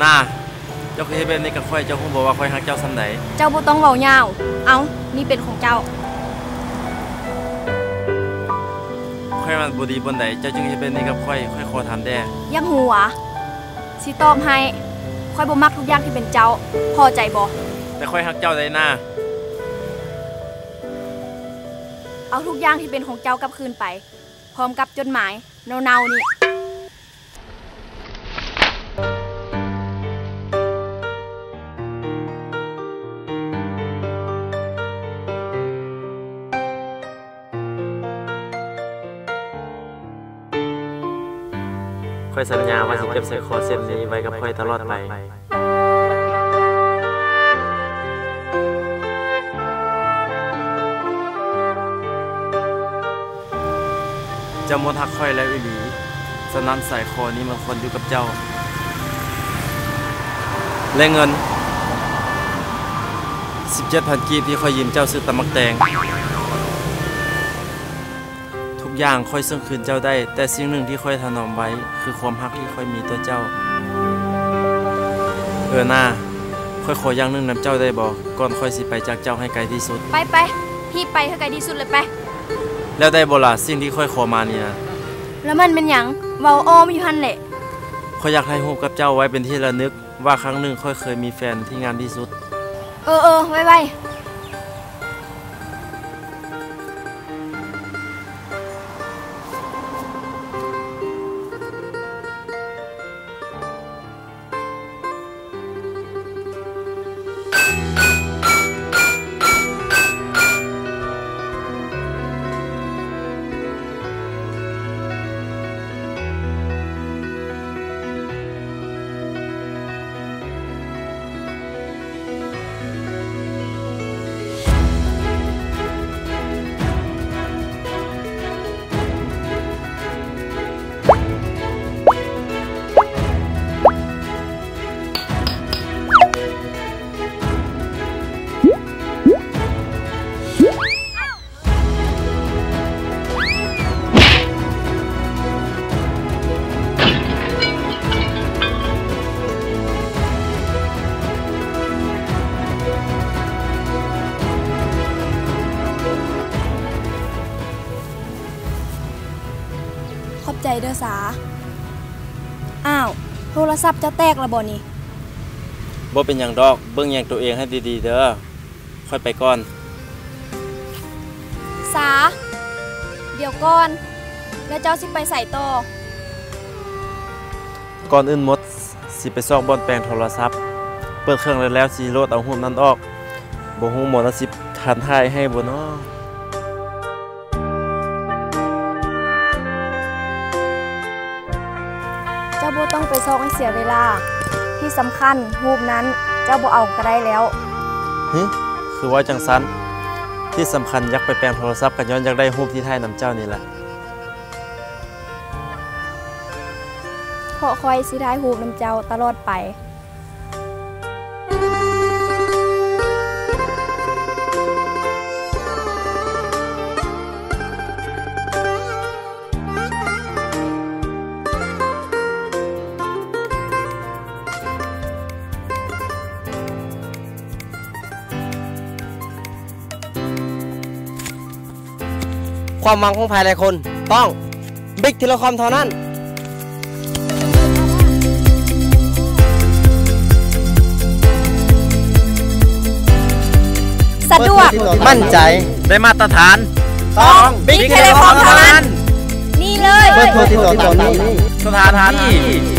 น่าเจ้าเคยเฮ็ดแบบนี้กับข่อยเจ้าคงบอกว่าข่อยฮักเจ้าซำใดเจ้าบ่ต้องเว้ายาวเอานี่เป็นของเจ้าข่อยมันบ่ดีปานใดเจ้าจึงเฮ็ดแบบนี้กับข่อยขอถามแด่ยังหัวสิตอบให้ข่อยบ่มักทุกอย่างที่เป็นเจ้าพอใจบ่แต่ข่อยฮักเจ้าได้น่าเอาทุกอย่างที่เป็นของเจ้ากลับคืนไปพร้อมกับจดหมายเนาๆนี่ข่อยสัญญาว่าสิเก็บใส่คอเส้นนี้ไว้กับข่อยตลอดไปเจ้าหมดฮักข่อยแล้วอีหลีฉะนั้นสายคอนี้มันควรอยู่กับเจ้าและเงิน 17,000 กีบที่ข่อยยืมเจ้าซื้อตำมักแตงทุกอย่างค่อยส่งคืนเจ้าได้แต่สิ่งหนึ่งที่ค่อยถนอมไว้คือความรักที่ค่อยมีต่อเจ้าหน้าค่อยขออย่างหนึ่งนำเจ้าได้บ่ก่อนค่อยสิไปจากเจ้าให้ไกลที่สุดไปพี่ไปให้ไกลที่สุดเลยไปแล้วได้บ่ล่ะสิ่งที่ค่อยขอมานี่นะแล้วมันเป็นหยังเว้าอ้อมอยู่หั่นแหละค่อยอยากถ่ายรูปกับเจ้าไว้เป็นที่ระลึกว่าครั้งหนึ่งค่อยเคยมีแฟนที่งามที่สุดไว้ขอบใจเด้อสาอ้าวโทรศัพท์จะแตกแล้วบ่นี่บ่เป็นหยังดอกเบิ่งแยงตัวเองให้ดีๆเด้อค่อยไปก่อนสาเดี๋ยวก่อนแล้วเจ้าสิไปใส่ต่อก่อนอื่นหมดสิไปซอกบ่อนแปลงโทรศัพท์เปิดเครื่องแล้วสิโหลดเอารูปนั้นออกบ่ฮู้หมดสิทันถ่ายให้บ่เนาะเจ้าบ่ต้องไปซอกให้เสียเวลาที่สำคัญรูปนั้นเจ้าบ่เอาก็ได้แล้วคือว่าจังซั้นที่สำคัญอยากไปแปลงโทรศัพท์กันย้อนอยากได้รูปที่ถ่ายนำเจ้านี่แหละขอคอยสิถ่ายรูปนำเจ้าตลอดไปความหวังของภายในคนต้องบิ๊กเทเลคอมเท่านั้นสะดวกมั่นใจได้มาตรฐานต้องบิ๊กเทเลคอมเท่านั้นนี่เลยเบอร์โทรติดต่อนี้สถานที่